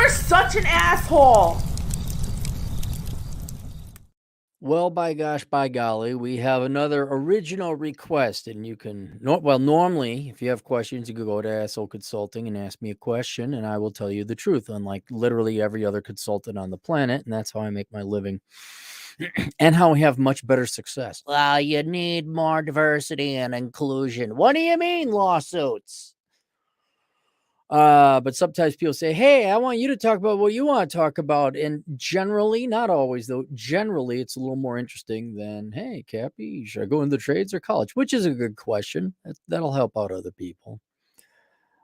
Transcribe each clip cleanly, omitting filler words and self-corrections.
You're such an asshole. Well, by gosh, by golly, we have another original request, and you can. Well, normally, if you have questions, you could go to Asshole Consulting and ask me a question, and I will tell you the truth, unlike literally every other consultant on the planet, and that's how I make my living, and how I have much better success. Well, you need more diversity and inclusion. What do you mean, lawsuits? But sometimes people say, hey, I want you to talk about what you want to talk about. And generally, not always though, generally it's a little more interesting than, hey, Cappy, should I go into trades or college? Which is a good question. That'll help out other people.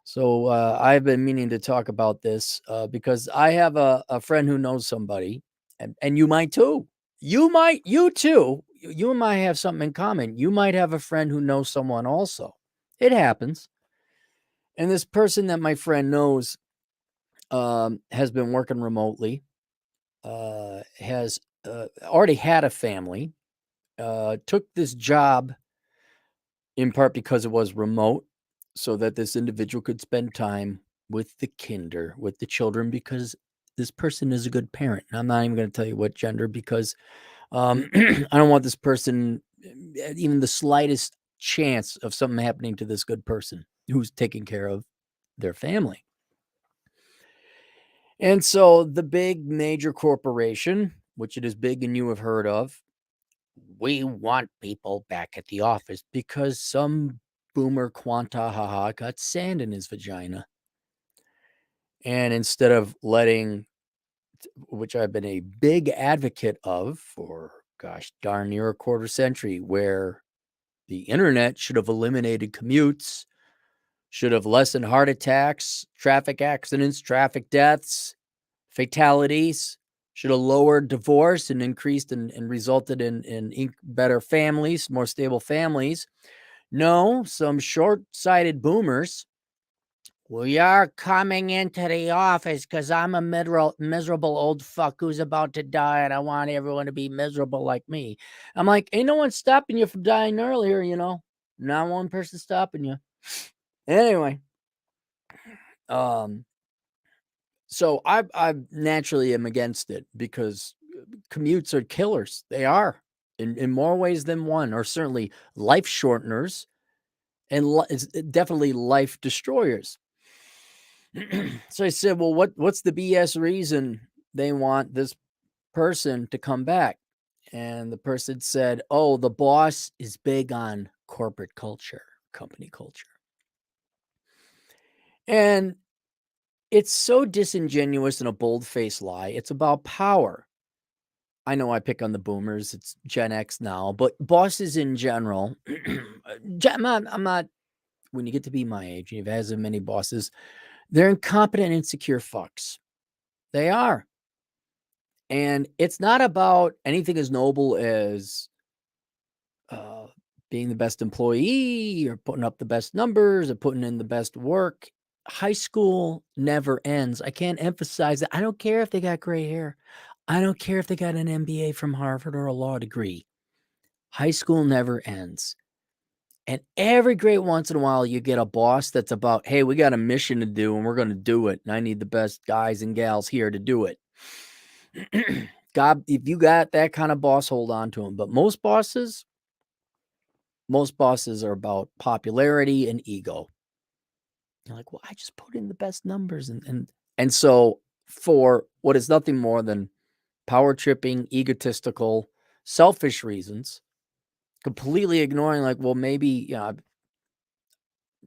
So I've been meaning to talk about this because I have a friend who knows somebody, and you might too. You too. You might have something in common. You might have a friend who knows someone also. It happens. And this person that my friend knows has been working remotely, has already had a family, took this job in part because it was remote, so that this individual could spend time with the kinder, with the children, because this person is a good parent. And I'm not even going to tell you what gender because I don't want this person even the slightest chance of something happening to this good person who's taking care of their family. And so the big major corporation, which it is big and you have heard of, we want people back at the office because some boomer quanta haha got sand in his vagina. And instead of letting, which I've been a big advocate of for, gosh, darn near a quarter century, where the internet should have eliminated commutes, should have lessened heart attacks, traffic accidents, traffic deaths, fatalities, should have lowered divorce and increased and resulted in better families, more stable families. No, some short-sighted boomers. We are coming into the office because I'm a miserable old fuck who's about to die, and I want everyone to be miserable like me. I'm like, ain't no one stopping you from dying earlier, you know? Not one person stopping you. Anyway, so I naturally am against it because commutes are killers. They are in more ways than one, or certainly life shorteners and it's definitely life destroyers. So I said, well, what's the BS reason they want this person to come back? And the person said, oh, the boss is big on corporate culture, company culture. And it's so disingenuous and a bold-faced lie. It's about power. I know I pick on the boomers. It's Gen X now, but bosses in general, I'm not, when you get to be my age, you've had as many bosses, they're incompetent, insecure fucks. They are. And it's not about anything as noble as uh, being the best employee or putting up the best numbers or putting in the best work. High school never ends. I can't emphasize that. I don't care if they got gray hair. I don't care if they got an MBA from Harvard or a law degree. High school never ends. And every great once in a while, you get a boss that's about, hey, we got a mission to do and we're going to do it. And I need the best guys and gals here to do it. God, if you got that kind of boss, hold on to them. But most bosses are about popularity and ego. You're like, well, I just put in the best numbers. And so for what is nothing more than power tripping, egotistical, selfish reasons, completely ignoring like, well, maybe, you know,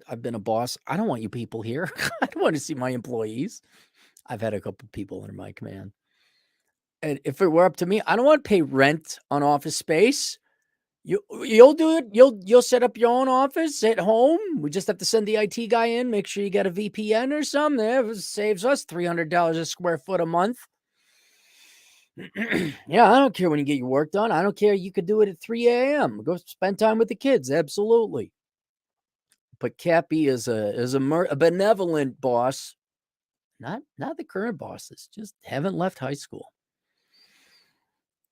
I've been a boss. I don't want you people here. I don't want to see my employees. I've had a couple people under my command. And if it were up to me, I don't want to pay rent on office space. You'll do it. You'll set up your own office at home. We just have to send the IT guy in, make sure you got a VPN or something. It saves us $300 a square foot a month. Yeah, I don't care when you get your work done. I don't care. You could do it at 3 a.m. Go spend time with the kids. Absolutely. But Cappy is a benevolent boss. Not the current bosses. Just haven't left high school.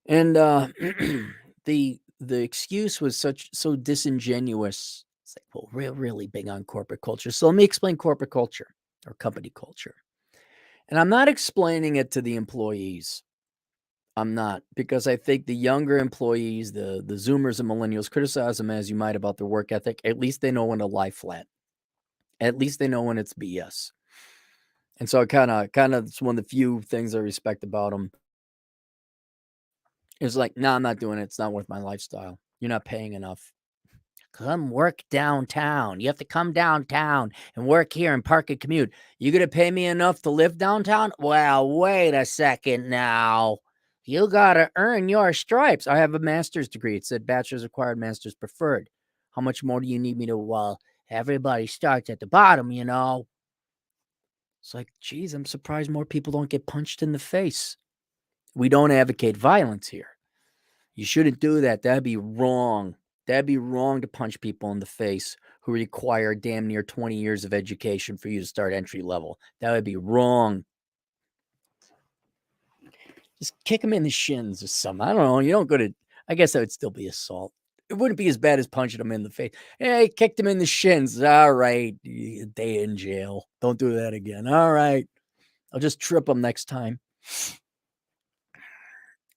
And the excuse was so disingenuous. It's like, well, we're really big on corporate culture. So let me explain corporate culture or company culture. And I'm not explaining it to the employees. I'm not, because I think the younger employees, the Zoomers and millennials, criticize them as you might about their work ethic. At least they know when to lie flat. At least they know when it's BS. And so kind of it's one of the few things I respect about them. It's like, no, I'm not doing it. It's not worth my lifestyle. You're not paying enough. Come work downtown. You have to come downtown and work here and park and commute. You gonna pay me enough to live downtown? Well, wait a second now. You gotta earn your stripes. I have a master's degree. It said bachelor's required, master's preferred. How much more do you need me to? Well, everybody starts at the bottom, you know. It's like, geez, I'm surprised more people don't get punched in the face. We don't advocate violence here. You shouldn't do that. That'd be wrong. That'd be wrong to punch people in the face who require damn near 20 years of education for you to start entry level. That would be wrong. Just kick them in the shins or something. I don't know. You don't go to, I guess that would still be assault. It wouldn't be as bad as punching them in the face. Hey, kicked him in the shins. All right. A day in jail. Don't do that again. All right. I'll just trip them next time.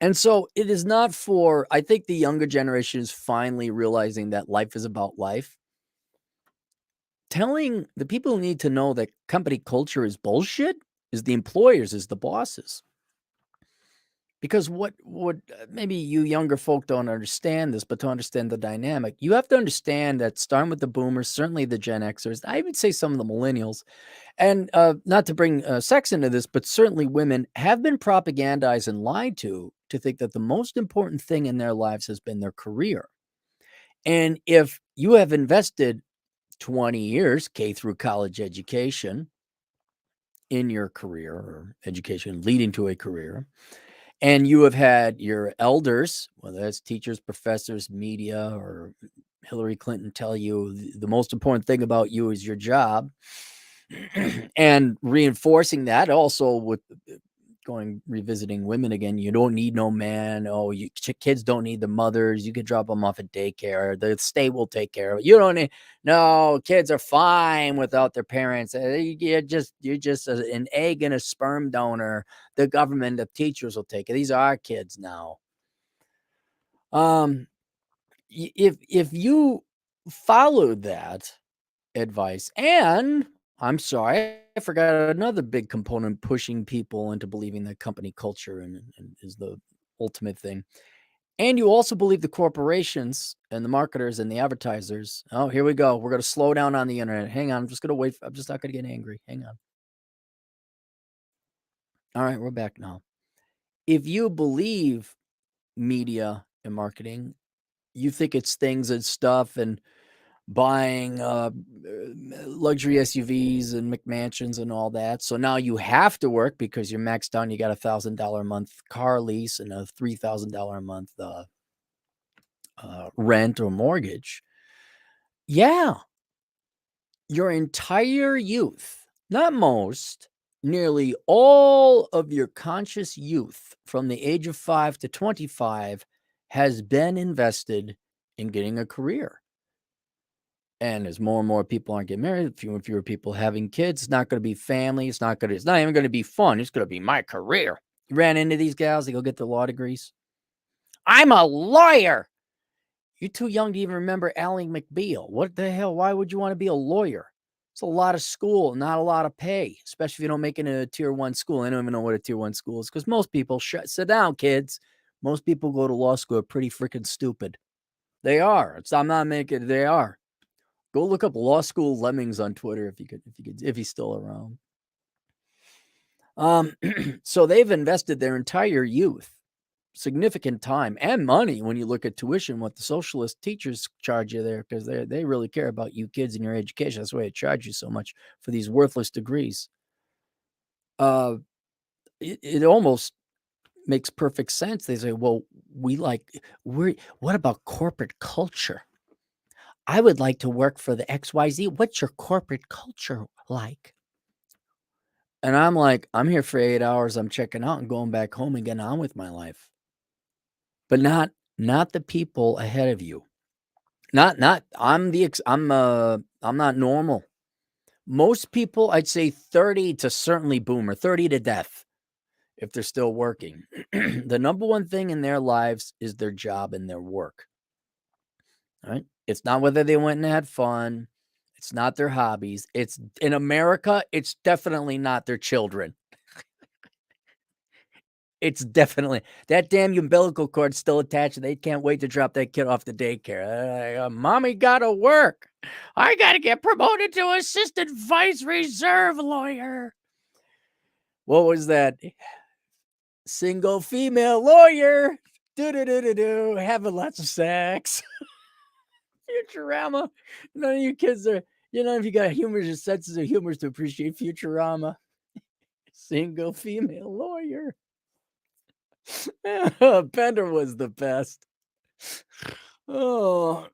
And so it is not for, I think the younger generation is finally realizing that life is about life. Telling the people who need to know that company culture is bullshit is the employers, is the bosses. Because what maybe you younger folk don't understand this, but to understand the dynamic, you have to understand that starting with the boomers, certainly the Gen Xers, I would say some of the millennials, and not to bring sex into this, but certainly women have been propagandized and lied to think that the most important thing in their lives has been their career. And if you have invested 20 years, K through college education, in your career or education leading to a career, and you have had your elders, whether that's teachers, professors, media, or Hillary Clinton, tell you the most important thing about you is your job, and reinforcing that also with revisiting women again. You don't need no man. Oh, kids don't need the mothers. You can drop them off at daycare. The state will take care of it. You don't need, no, kids are fine without their parents. You're just an egg and a sperm donor. The government, the teachers will take it. These are our kids now. If you followed that advice, and I'm sorry, I forgot another big component pushing people into believing that company culture and is the ultimate thing. And you also believe the corporations and the marketers and the advertisers. Oh, here we go. We're going to slow down on the internet. Hang on. I'm just going to wait. I'm just not going to get angry. Hang on. All right. We're back now. If you believe media and marketing, you think it's things and stuff and buying luxury SUVs and McMansions and all that. So now you have to work because you're maxed out and you got $1,000 a month car lease and a $3,000 a month rent or mortgage. Yeah. Your entire youth, not most, nearly all of your conscious youth from the age of 5 to 25 has been invested in getting a career. And as more and more people aren't getting married, fewer and fewer people having kids, it's not going to be family. It's not even going to be fun. It's going to be my career. You ran into these gals, they go get their law degrees. I'm a lawyer. You're too young to even remember Ally McBeal. What the hell? Why would you want to be a lawyer? It's a lot of school, not a lot of pay, especially if you don't make it in a tier 1 school. I don't even know what a tier 1 school is because most people, sit down, kids. Most people go to law school are pretty freaking stupid. They are. I'm not making it. They are. Go look up Law School Lemmings on Twitter if he's still around. So they've invested their entire youth, significant time and money when you look at tuition, what the socialist teachers charge you there, because they really care about you kids and your education. That's why they charge you so much for these worthless degrees. It almost makes perfect sense. They say, well, what about corporate culture? I would like to work for the XYZ. What's your corporate culture like? And I'm like, I'm here for 8 hours. I'm checking out and going back home and getting on with my life. But not the people ahead of you. I'm not normal. Most people, I'd say 30 to certainly boomer, 30 to death, if they're still working. The number one thing in their lives is their job and their work. Right? It's not whether they went and had fun. It's not their hobbies. It's in America, it's definitely not their children. It's definitely that damn umbilical cord's still attached. They can't wait to drop that kid off the daycare. Mommy gotta work. I gotta get promoted to assistant vice reserve lawyer. What was that? Single female lawyer. Do having lots of sex. Futurama. None of you kids are, if you got humorous senses of humor to appreciate Futurama. Single female lawyer. Bender was the best. Oh,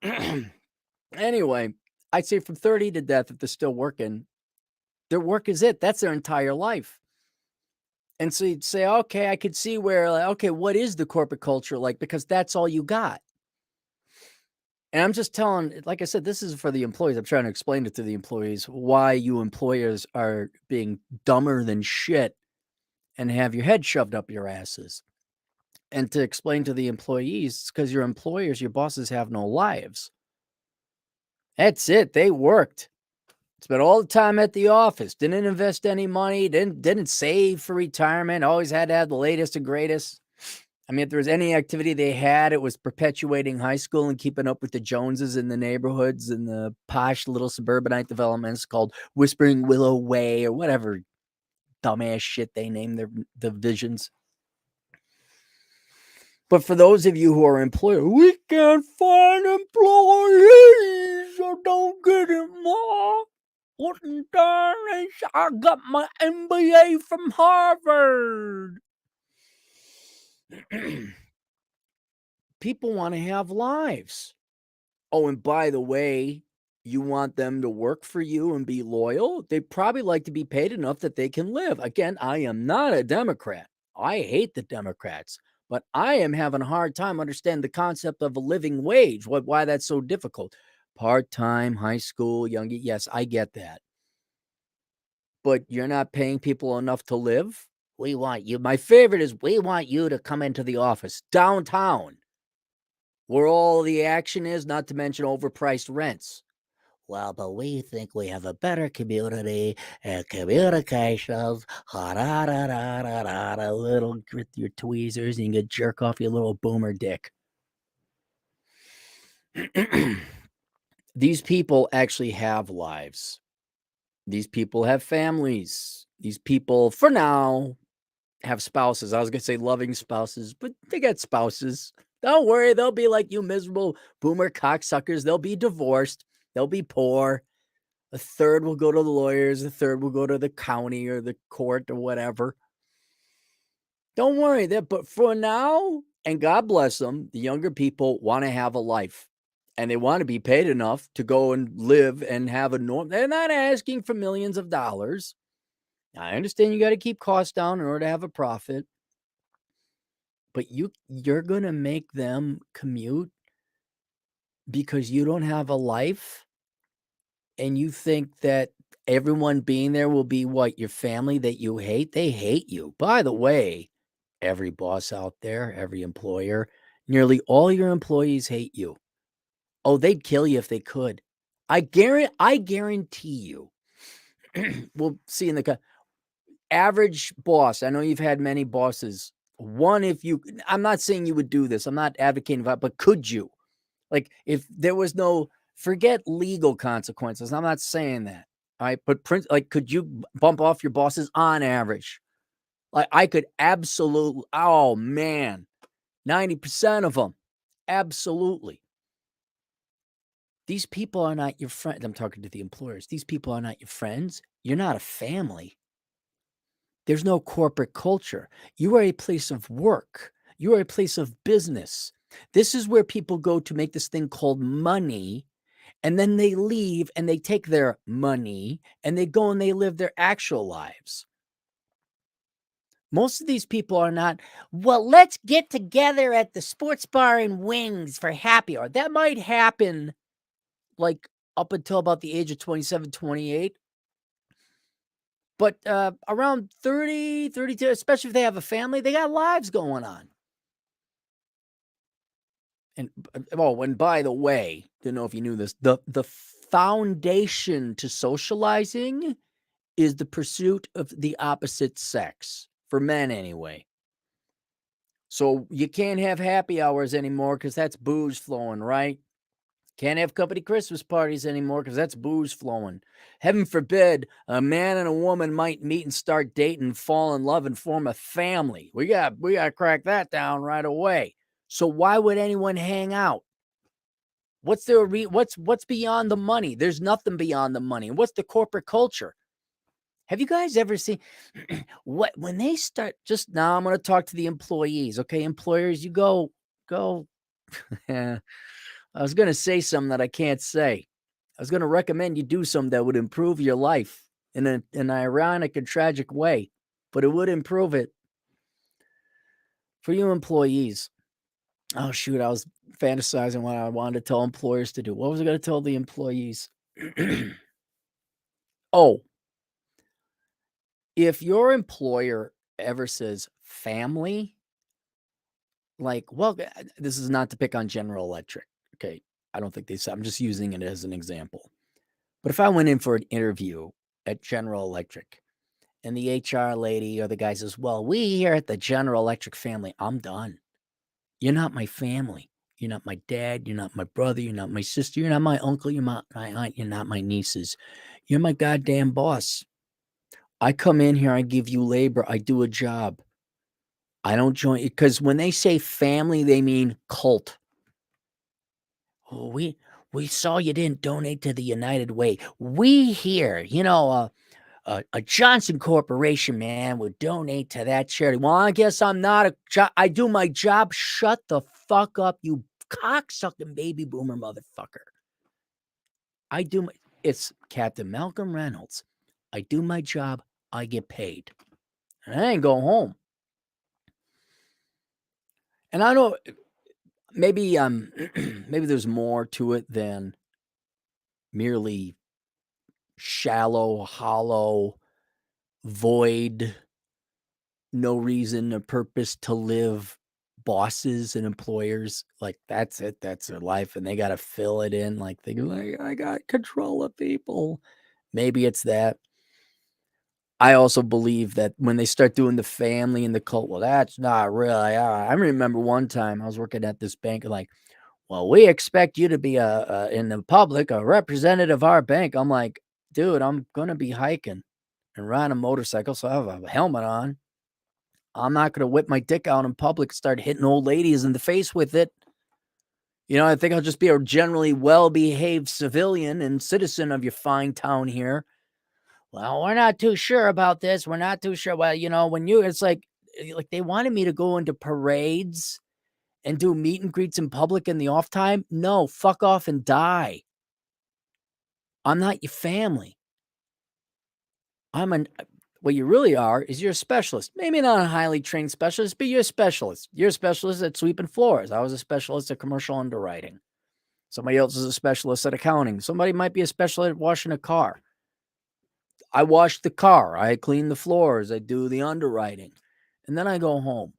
anyway, I'd say from 30 to death, if they're still working, their work is it. That's their entire life. And so you'd say, okay, I could see where, okay, what is the corporate culture like? Because that's all you got. And I'm just telling, like I said, this is for the employees. I'm trying to explain it to the employees why you employers are being dumber than shit and have your head shoved up your asses. And to explain to the employees, because your employers, your bosses have no lives. That's it. They worked. Spent all the time at the office. Didn't invest any money. Didn't save for retirement. Always had to have the latest and greatest. I mean, if there was any activity they had, it was perpetuating high school and keeping up with the Joneses in the neighborhoods and the posh little suburbanite developments called Whispering Willow Way or whatever dumbass shit they name their divisions. But for those of you who are employers, we can't find employees, so don't get it, Ma. What in darn, I got my MBA from Harvard. People want to have lives. Oh, and by the way, you want them to work for you and be loyal? They probably like to be paid enough that they can live. Again, I am not a Democrat. I hate the Democrats, but I am having a hard time understanding the concept of a living wage, why that's so difficult. Part-time, high school, young, yes, I get that. But you're not paying people enough to live? We want you. My favorite is we want you to come into the office downtown where all the action is, not to mention overpriced rents. Well, but we think we have a better community and communications. Little with your tweezers and you can jerk off your little boomer dick. These people actually have lives. These people have families. These people, for now, have spouses. I was going to say loving spouses, but they got spouses. Don't worry. They'll be like you miserable boomer cocksuckers. They'll be divorced. They'll be poor. A third will go to the lawyers. A third will go to the county or the court or whatever. Don't worry. But for now, and God bless them, the younger people want to have a life. And they want to be paid enough to go and live and have a norm. They're not asking for millions of dollars. I understand you got to keep costs down in order to have a profit. But you're going to make them commute because you don't have a life and you think that everyone being there will be what, your family that you hate? They hate you. By the way, every boss out there, every employer, nearly all your employees hate you. Oh, they'd kill you if they could. I guarantee you. We'll see in the average boss. I know you've had many bosses. I'm not saying you would do this. I'm not advocating for it, but could you? Like if there was forget legal consequences. I'm not saying that. All right. But could you bump off your bosses on average? Like I could absolutely, oh man, 90% of them. Absolutely. These people are not your friends. I'm talking to the employers. These people are not your friends. You're not a family. There's no corporate culture. You are a place of work. You are a place of business. This is where people go to make this thing called money. And then they leave and they take their money and they go and they live their actual lives. Most of these people are not, well, let's get together at the sports bar in Wings for happy hour. That might happen like up until about the age of 27, 28. But around 30, 32, especially if they have a family, they got lives going on. And and by the way, don't know if you knew this, the foundation to socializing is the pursuit of the opposite sex, for men anyway. So you can't have happy hours anymore because that's booze flowing, right? Can't have company Christmas parties anymore because that's booze flowing. Heaven forbid a man and a woman might meet and start dating, fall in love, and form a family. We got to crack that down right away. So why would anyone hang out? What's what's beyond the money? There's nothing beyond the money. What's the corporate culture? Have you guys ever seen what when they start just now? I'm going to talk to the employees. Okay, employers, you go. Yeah, I was going to say something that I can't say. I was going to recommend you do something that would improve your life in an ironic and tragic way, but it would improve it for you employees. Oh, shoot. I was fantasizing what I wanted to tell employers to do. What was I going to tell the employees? Oh, if your employer ever says family, like, well, this is not to pick on General Electric. Okay. I don't think they said, I'm just using it as an example. But if I went in for an interview at General Electric and the HR lady or the guy says, well, we here at the General Electric family, I'm done. You're not my family. You're not my dad. You're not my brother. You're not my sister. You're not my uncle. You're not my aunt. You're not my nieces. You're my goddamn boss. I come in here. I give you labor. I do a job. I don't join because when they say family, they mean cult. Oh, we saw you didn't donate to the United Way. We here, a Johnson Corporation man would donate to that charity. Well, I guess I'm not I do my job. Shut the fuck up, you cocksucking baby boomer motherfucker. It's Captain Malcolm Reynolds. I do my job. I get paid. And I ain't go home. And I know maybe maybe there's more to it than merely shallow, hollow, void, no reason or purpose to live bosses and employers. Like that's it. That's their life. And they got to fill it in. Like I got control of people. Maybe it's that. I also believe that when they start doing the family and the cult, well, that's not really. I remember one time I was working at this bank, like, well, we expect you to be in the public, a representative of our bank. I'm like, dude, I'm gonna be hiking and riding a motorcycle, so I have a helmet on. I'm not gonna whip my dick out in public and start hitting old ladies in the face with it. I think I'll just be a generally well-behaved civilian and citizen of your fine town here. Well, we're not too sure about this. We're not too sure. Well, it's like they wanted me to go into parades and do meet and greets in public in the off time. No, fuck off and die. I'm not your family. What you really are is you're a specialist. Maybe not a highly trained specialist, but you're a specialist. You're a specialist at sweeping floors. I was a specialist at commercial underwriting. Somebody else is a specialist at accounting. Somebody might be a specialist at washing a car. I wash the car. I clean the floors. I do the underwriting. And then I go home.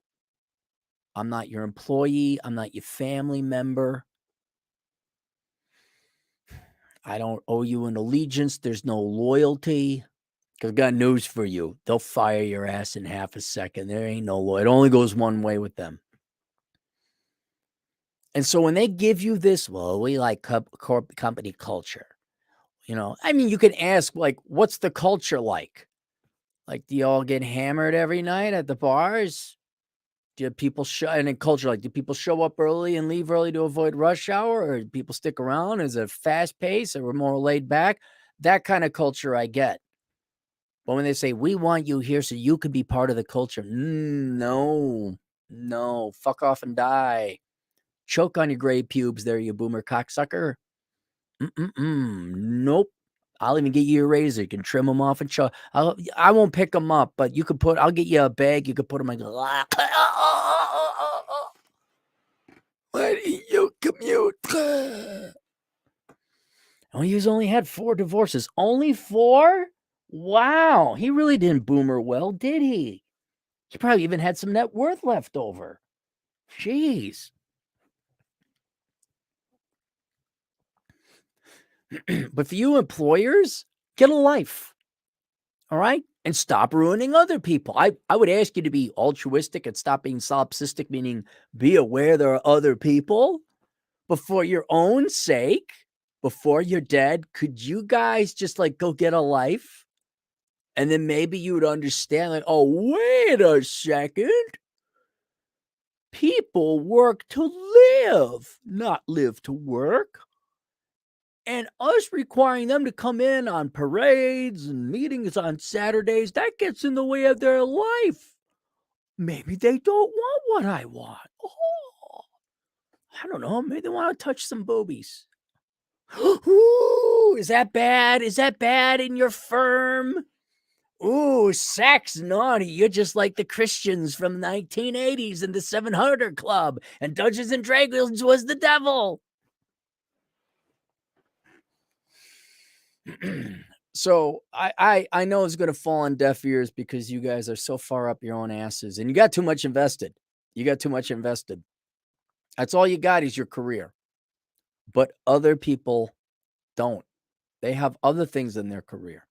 I'm not your employee. I'm not your family member. I don't owe you an allegiance. There's no loyalty. Because I've got news for you. They'll fire your ass in half a second. There ain't no loyalty. It only goes one way with them. And so when they give you this, well, we like company culture. You can ask, like, what's the culture like? Like, do you all get hammered every night at the bars? Do people do people show up early and leave early to avoid rush hour? Or do people stick around? Is it fast pace or we're more laid back? That kind of culture I get. But when they say, we want you here so you can be part of the culture. No, fuck off and die. Choke on your gray pubes there, you boomer cocksucker. Nope. I'll even get you a razor. You can trim them off and choke. I won't pick them up, but I'll get you a bag. You can put them in. Why do you commute? Oh, he's only had 4 divorces. Only 4? Wow, he really didn't boomer well, did he? He probably even had some net worth left over. Jeez. But for you employers, get a life. All right? And stop ruining other people. I would ask you to be altruistic and stop being solipsistic, meaning be aware there are other people. But for your own sake, before you're dead, could you guys just like go get a life? And then maybe you would understand, like, oh, wait a second. People work to live, not live to work. And us requiring them to come in on parades and meetings on Saturdays, that gets in the way of their life. Maybe they don't want what I want. Oh, I don't know. Maybe they want to touch some boobies. Ooh, is that bad? Is that bad in your firm? Ooh, sex naughty. You're just like the Christians from the 1980s in the 700 Club, and Dungeons and Dragons was the devil. So I know it's going to fall on deaf ears because you guys are so far up your own asses and you got too much invested. You got too much invested. That's all you got is your career. But other people don't. They have other things in their career.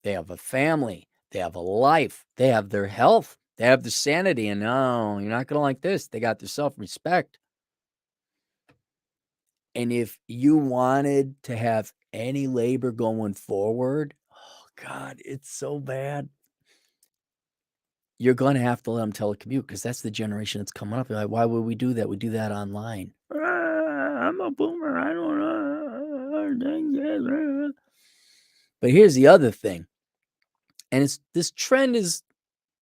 They have a family. They have a life. They have their health. They have their sanity. And no, you're not going to like this. They got their self-respect. And if you wanted to have any labor going forward, oh God, it's so bad. You're going to have to let them telecommute because that's the generation that's coming up. You're like, why would we do that? We do that online. I'm a boomer. I don't know. But here's the other thing. And this trend has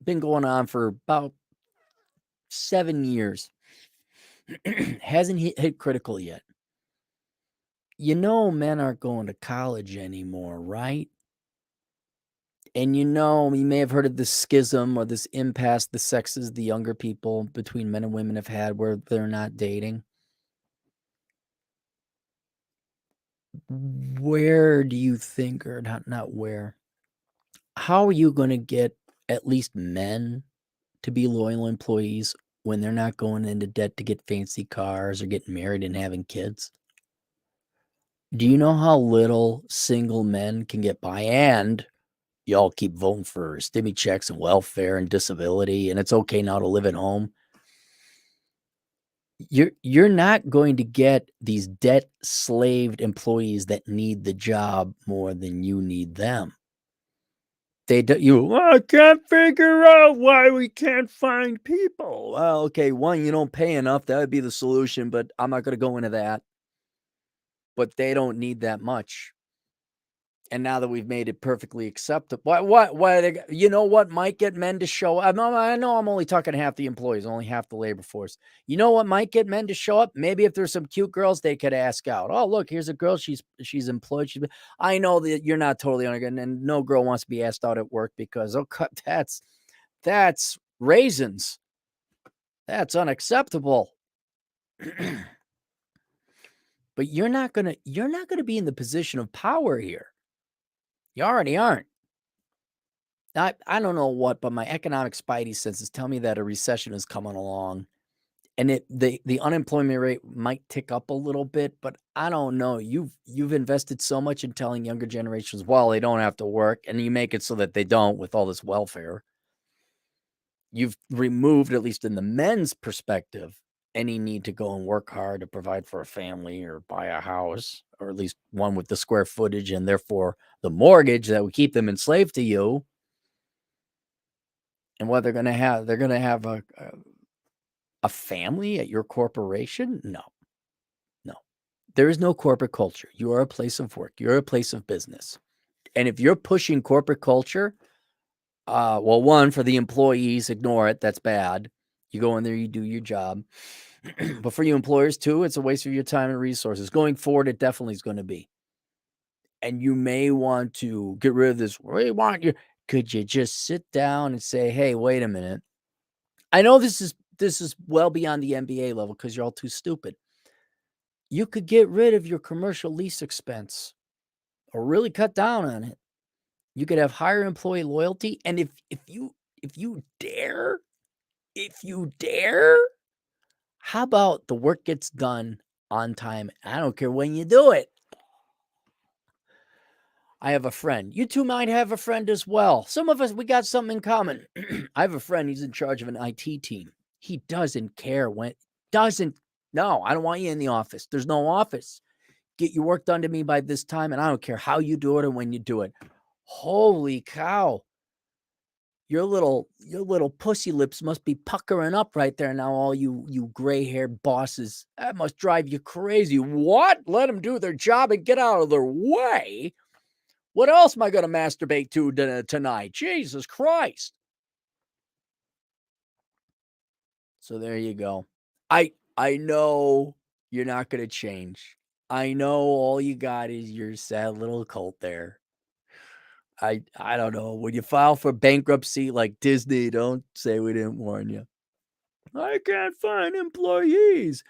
been going on for about 7 years. Hasn't hit critical yet. You know, men aren't going to college anymore, right? And you may have heard of this schism or this impasse the sexes, the younger people between men and women have had where they're not dating. Where do you think, or not where, how are you going to get at least men to be loyal employees when they're not going into debt to get fancy cars or getting married and having kids? Do you know how little single men can get by? And y'all keep voting for stimmy checks and welfare and disability, and it's okay now to live at home. You're not going to get these debt slaved employees that need the job more than you need them. I can't figure out why we can't find people. Well, okay, one, you don't pay enough. That would be the solution, but I'm not going to go into that. But they don't need that much. And now that we've made it perfectly acceptable, why you know what might get men to show up? I know I'm only talking half the employees, only half the labor force. You know what might get men to show up? Maybe if there's some cute girls they could ask out. Oh, look, here's a girl. She's employed. I know that you're not totally on, and no girl wants to be asked out at work because that's raisins. That's unacceptable. But you're not gonna be in the position of power here. You already aren't. I don't know what, but my economic spidey senses tell me that a recession is coming along, and the unemployment rate might tick up a little bit, but I don't know. You've invested so much in telling younger generations, well, they don't have to work, and you make it so that they don't with all this welfare. You've removed, at least in the men's perspective, any need to go and work hard to provide for a family or buy a house, or at least one with the square footage and therefore the mortgage that would keep them enslaved to you. And what they're going to have a family at your corporation? No. There is no corporate culture. You are a place of work. You're a place of business. And if you're pushing corporate culture, well, one, for the employees, ignore it. That's bad. You go in there, you do your job. But for you employers too, it's a waste of your time and resources. Going forward, it definitely is going to be. And you may want to get rid of this. Could you just sit down and say, hey, wait a minute. I know this is well beyond the MBA level because you're all too stupid. You could get rid of your commercial lease expense or really cut down on it You could have higher employee loyalty, and if you dare, how about the work gets done on time? I don't care when you do it. I have a friend. You two might have a friend as well. Some of us, we got something in common. I have a friend. He's in charge of an IT team. He doesn't care no, I don't want you in the office. There's no office. Get your work done to me by this time, and I don't care how you do it or when you do it. Holy cow. Your little pussy lips must be puckering up right there now, all you gray-haired bosses. That must drive you crazy. What? Let them do their job and get out of their way? What else am I going to masturbate to tonight? Jesus Christ. So there you go. I know you're not going to change. I know all you got is your sad little cult there. I don't know. When you file for bankruptcy like Disney, don't say we didn't warn you. I can't find employees.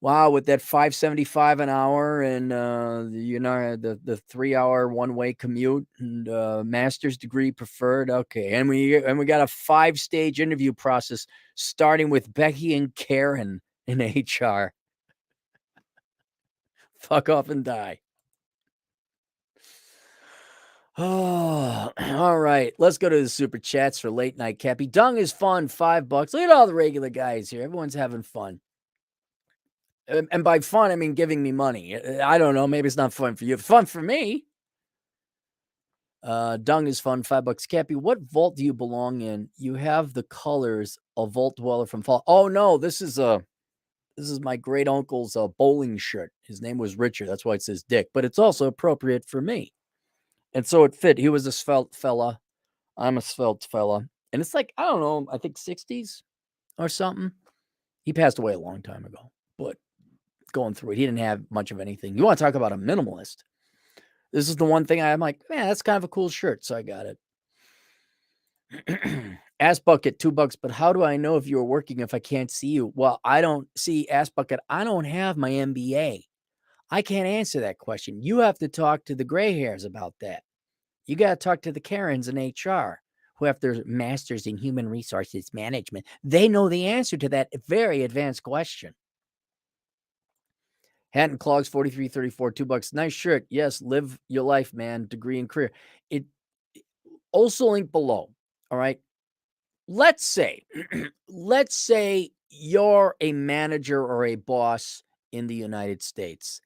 Wow, with that $5.75 an hour and the 3-hour one-way commute and master's degree preferred. Okay, and we got a 5-stage interview process starting with Becky and Karen in HR. Fuck off and die. Oh, all right. Let's go to the super chats for late night Cappy. Dung is fun, $5. Look at all the regular guys here. Everyone's having fun. And by fun, I mean giving me money. I don't know. Maybe it's not fun for you. Fun for me. Dung is fun, $5. Cappy, what vault do you belong in? You have the colors of Vault Dweller from Fall. Oh no, this is my great uncle's bowling shirt. His name was Richard. That's why it says Dick. But it's also appropriate for me. And so it fit. He was a svelte fella. I'm a svelte fella. And it's like, I don't know, I think 60s or something. He passed away a long time ago. But going through it, he didn't have much of anything. You want to talk about a minimalist? This is the one thing I'm like, man, that's kind of a cool shirt. So I got it. Ass Bucket, $2. But how do I know if you're working if I can't see you? Well, I don't see Ass Bucket. I don't have my MBA. I can't answer that question. You have to talk to the gray hairs about that. You got to talk to the Karens in HR who have their masters in human resources management. They know the answer to that very advanced question. Hatton Clogs 4334, $2. Nice shirt. Yes, live your life, man. Degree and career. It also link below. All right. Let's say you're a manager or a boss in the United States,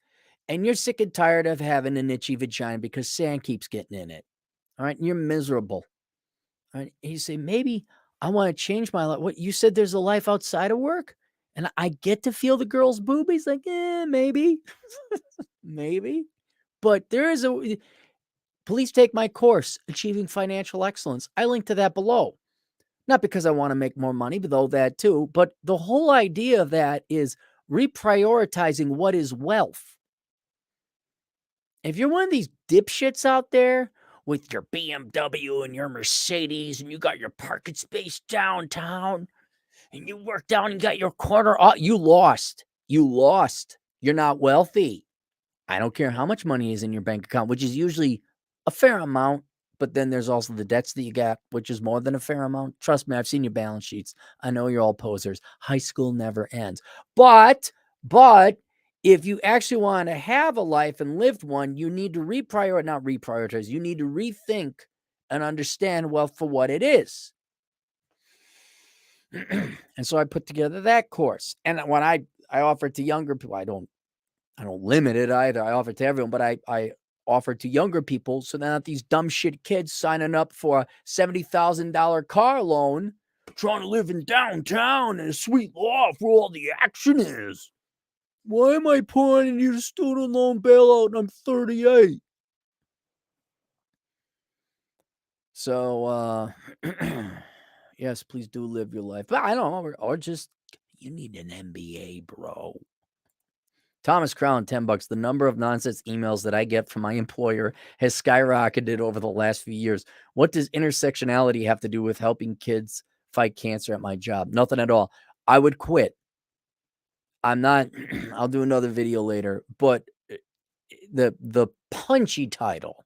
and you're sick and tired of having an itchy vagina because sand keeps getting in it. All right. And you're miserable. All right. And you say, maybe I want to change my life. What you said, there's a life outside of work, and I get to feel the girl's boobies. Like, maybe, maybe. But there is please take my course, Achieving Financial Excellence. I link to that below. Not because I want to make more money, though that too, but the whole idea of that is reprioritizing what is wealth. If you're one of these dipshits out there with your BMW and your Mercedes and you got your parking space downtown and you work down and got your quarter off, you lost. You lost. You're not wealthy. I don't care how much money is in your bank account, which is usually a fair amount. But then there's also the debts that you got, which is more than a fair amount. Trust me, I've seen your balance sheets. I know you're all posers. High school never ends. But if you actually want to have a life and lived one, you need to not reprioritize. You need to rethink and understand wealth for what it is. And so I put together that course. And when I offer it to younger people, I don't limit it either. I offer it to everyone, but I offer to younger people so they're not these dumb shit kids signing up for a $70,000 car loan, trying to live in downtown in a sweet loft where all the action is. Why am I pouring you a student loan bailout and I'm 38? So, yes, please do live your life. But I don't know, or just, you need an MBA, bro. Thomas Crown, $10. The number of nonsense emails that I get from my employer has skyrocketed over the last few years. What does intersectionality have to do with helping kids fight cancer at my job? Nothing at all. I would quit. I'm not, I'll do another video later, but the punchy title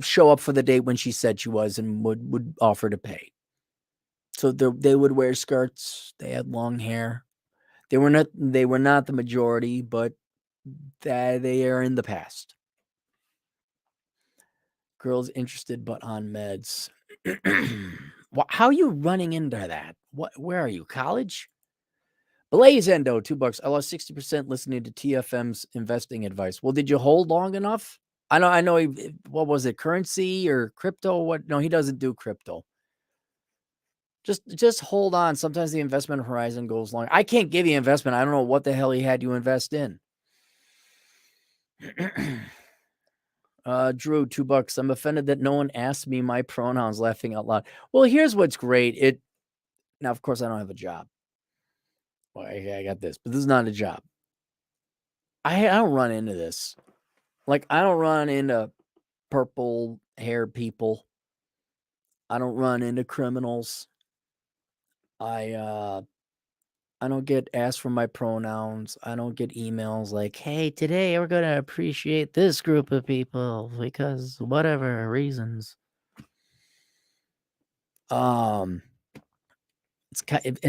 show up for the date when she said she was and would offer to pay. So they would wear skirts. They had long hair. They were not the majority, but they are in the past. Girls interested but on meds. How are you running into that? Where are you? College? Blaze Endo, $2. I lost 60% listening to TFM's investing advice. Well, did you hold long enough? I know. What was it? Currency or crypto? What? No, he doesn't do crypto. Just hold on. Sometimes the investment horizon goes long. I can't give you investment. I don't know what the hell he had you invest in. Drew, $2. I'm offended that no one asked me my pronouns, laughing out loud. Well, here's what's great. Now, of course, I don't have a job. Well, I got this, but this is not a job. I don't run into this. Like, I don't run into purple hair people. I don't run into criminals. I don't get asked for my pronouns. I don't get emails like, hey, today we're going to appreciate this group of people because whatever reasons. And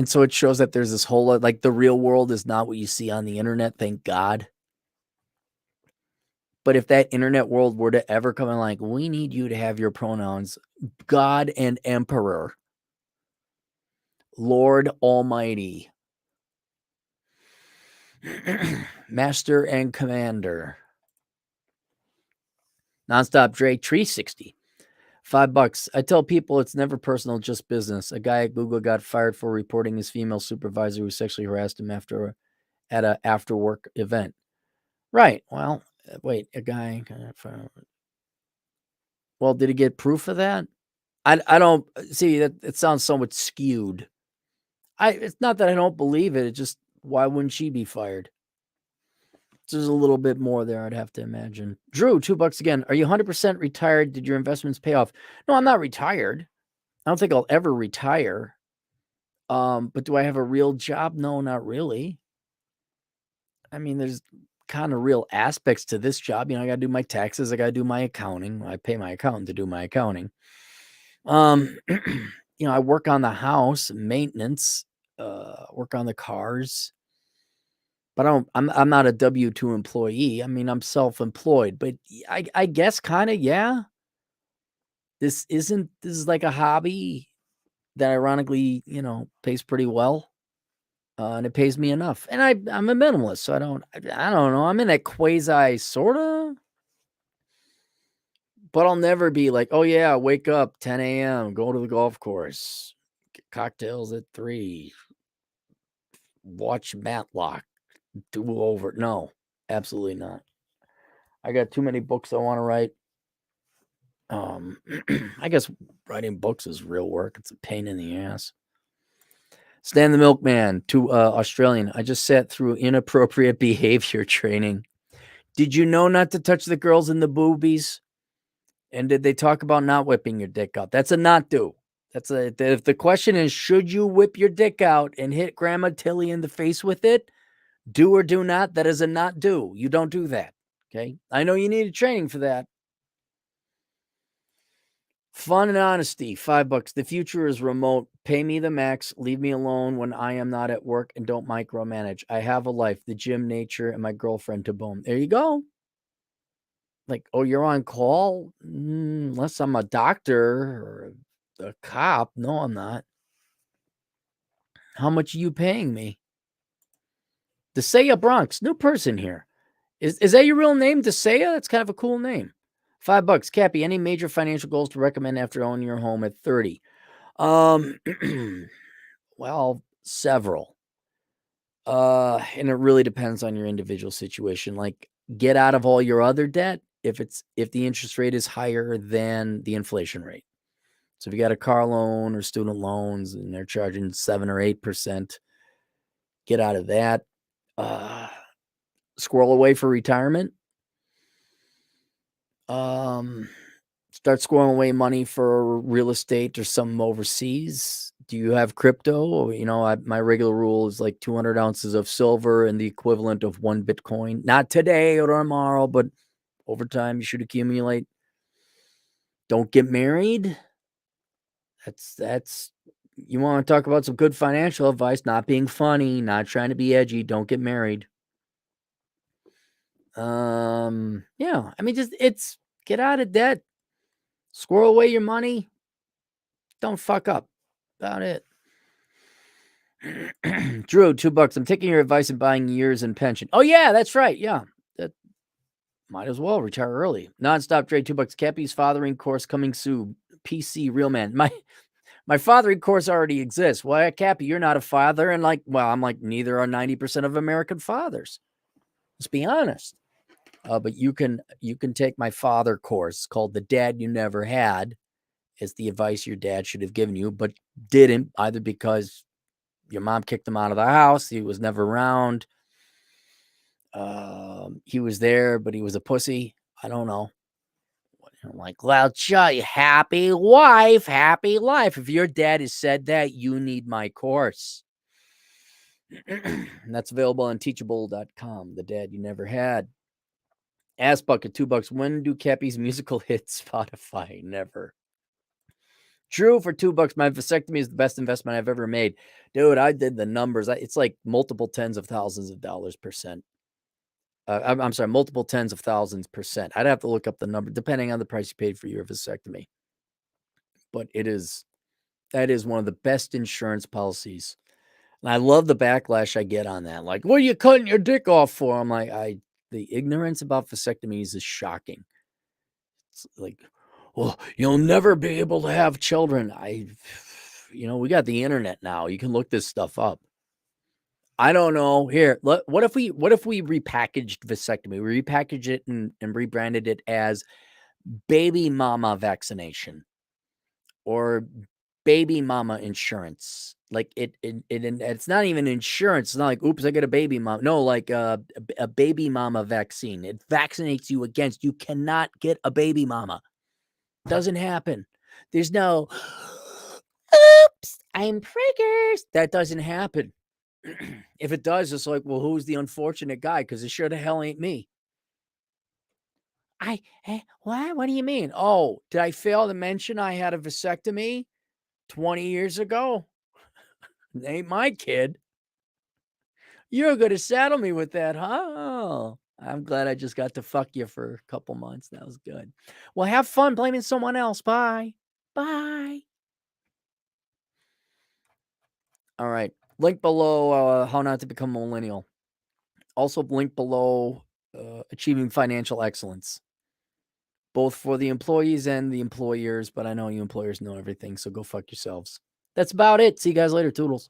so it shows that there's this whole, like, the real world is not what you see on the internet. Thank God. But if that internet world were to ever come in, like, we need you to have your pronouns, God and Emperor, Lord Almighty, Master and Commander, Nonstop Drake, 360, $5. I tell people it's never personal, just business. A guy at Google got fired for reporting his female supervisor who sexually harassed him at an after-work event. Right. Well, wait, a guy. Well, did he get proof of that? I don't see that. It sounds somewhat skewed. It's not that I don't believe it. It's just, why wouldn't she be fired? There's a little bit more there, I'd have to imagine. Drew, $2 again. Are you 100% retired? Did your investments pay off? No, I'm not retired. I don't think I'll ever retire. But do I have a real job? No, not really. I mean, there's kind of real aspects to this job. I got to do my taxes. I got to do my accounting. I pay my accountant to do my accounting. I work on the house, maintenance, work on the cars. But I'm not a W-2 employee. I mean, I'm self-employed, but I guess kind of, yeah. This is like a hobby that ironically, pays pretty well. And it pays me enough. And I'm a minimalist, so I don't know. I'm in that quasi sorta, but I'll never be like, oh yeah, wake up 10 a.m., go to the golf course, get cocktails at 3, watch Matlock, do over. No, absolutely not. I got too many books I want to write. I guess writing books is real work. It's a pain in the ass. Stan the Milkman, to Australian. I just sat through inappropriate behavior training. Did you know not to touch the girls in the boobies? And did they talk about not whipping your dick out? That's a not do. If the question is, should you whip your dick out and hit Grandma Tilly in the face with it? Do or do not. That is a not do. You don't do that. Okay. I know you need a training for that. Fun and honesty, $5. The future is remote. Pay me the max. Leave me alone when I am not at work and don't micromanage. I have a life, the gym, nature, and my girlfriend to boom. There you go. Like, oh, you're on call? Unless I'm a doctor or a cop. No, I'm not. How much are you paying me? Desaya Bronx, new person here. Is that your real name, Desaya? That's kind of a cool name. $5. Cappy, any major financial goals to recommend after owning your home at 30? Well, several. And it really depends on your individual situation. Like, get out of all your other debt if the interest rate is higher than the inflation rate. So if you got a car loan or student loans and they're charging 7 or 8%, get out of that. Squirrel away for retirement. Start squirreling away money for real estate or something overseas. Do you have crypto? My regular rule is like 200 ounces of silver and the equivalent of 1 Bitcoin. Not today or tomorrow, but over time you should accumulate. Don't get married. That's you want to talk about some good financial advice, not being funny, not trying to be edgy. Don't get married. Yeah, I mean, it's get out of debt, squirrel away your money, don't fuck up. About it. Drew, $2. I'm taking your advice and buying years in pension. Oh yeah, that's right. Yeah, that might as well retire early. Nonstop trade, $2. Cappy's fathering course coming soon. PC real man. My fathering course already exists. Well, Cappy, you're not a father, and I'm like, neither are 90% of American fathers. Let's be honest. But you can take my father course called The Dad You Never Had. It's the advice your dad should have given you, but didn't, either because your mom kicked him out of the house, he was never around. He was there, but he was a pussy. I don't know. I'm like, well, happy wife, happy life. If your dad has said that, you need my course. And that's available on teachable.com. The Dad You Never Had. Ass Bucket, $2. When do Cappy's musical hit Spotify? Never. Drew, for $2. My vasectomy is the best investment I've ever made. Dude, I did the numbers. It's like multiple tens of thousands of dollars percent. I'm sorry, multiple tens of thousands percent. I'd have to look up the number depending on the price you paid for your vasectomy. But that is one of the best insurance policies. And I love the backlash I get on that. Like, what are you cutting your dick off for? I'm like, the ignorance about vasectomies is shocking. It's like, well, you'll never be able to have children. We got the internet now. You can look this stuff up. I don't know. Here, what if we repackaged vasectomy? We repackaged it and rebranded it as baby mama vaccination or baby mama insurance. Like it's not even insurance. It's not like, oops, I get a baby mama. No, like a baby mama vaccine. It vaccinates you against. You cannot get a baby mama. Doesn't happen. There's no, oops, I'm preggers. That doesn't happen. If it does, it's like, well, who's the unfortunate guy? Because it sure the hell ain't me. What do you mean? Oh, did I fail to mention I had a vasectomy 20 years ago? It ain't my kid. You're going to saddle me with that, huh? Oh, I'm glad I just got to fuck you for a couple months. That was good. Well, have fun blaming someone else. Bye. Bye. All right. Link below how not to become a millennial. Also link below achieving financial excellence, both for the employees and the employers. But I know you employers know everything, so go fuck yourselves. That's about it. See you guys later. Toodles.